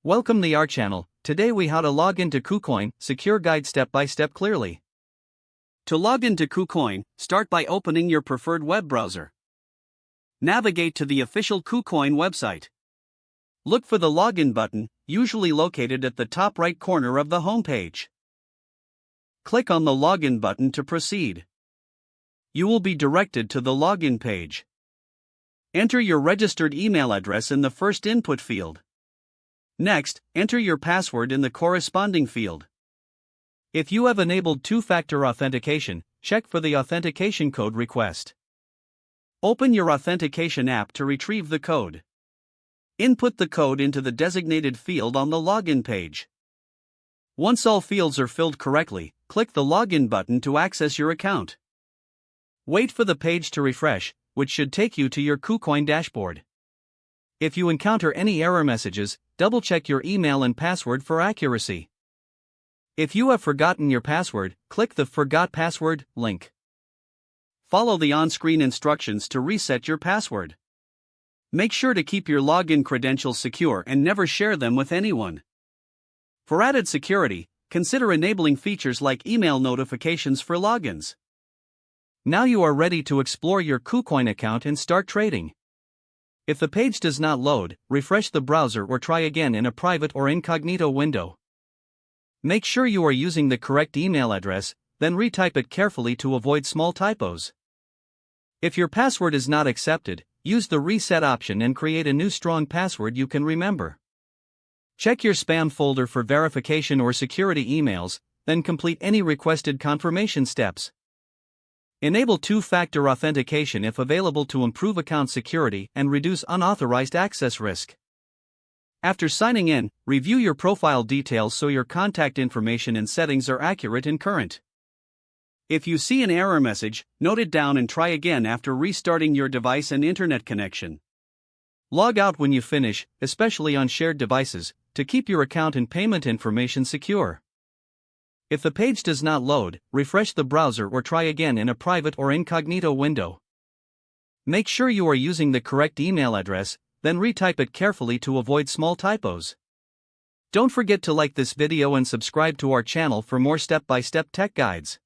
Welcome to our channel. Today we how to log into KuCoin, secure guide step by step clearly. To log into KuCoin, start by opening your preferred web browser. Navigate to the official KuCoin website. Look for the login button, usually located at the top right corner of the homepage. Click on the login button to proceed. You will be directed to the login page. Enter your registered email address in the first input field. Next, enter your password in the corresponding field. If you have enabled two-factor authentication, check for the authentication code request. Open your authentication app to retrieve the code. Input the code into the designated field on the login page. Once all fields are filled correctly, click the login button to access your account. Wait for the page to refresh, which should take you to your KuCoin dashboard. If you encounter any error messages, double-check your email and password for accuracy. If you have forgotten your password, click the Forgot Password link. Follow the on-screen instructions to reset your password. Make sure to keep your login credentials secure and never share them with anyone. For added security, consider enabling features like email notifications for logins. Now you are ready to explore your KuCoin account and start trading. If the page does not load, refresh the browser or try again in a private or incognito window. Make sure you are using the correct email address, then retype it carefully to avoid small typos. If your password is not accepted, use the reset option and create a new strong password you can remember. Check your spam folder for verification or security emails, then complete any requested confirmation steps. Enable two-factor authentication if available to improve account security and reduce unauthorized access risk. After signing in, review your profile details so your contact information and settings are accurate and current. If you see an error message, note it down and try again after restarting your device and internet connection. Log out when you finish, especially on shared devices, to keep your account and payment information secure. If the page does not load, refresh the browser or try again in a private or incognito window. Make sure you are using the correct email address, then retype it carefully to avoid small typos. Don't forget to like this video and subscribe to our channel for more step-by-step tech guides.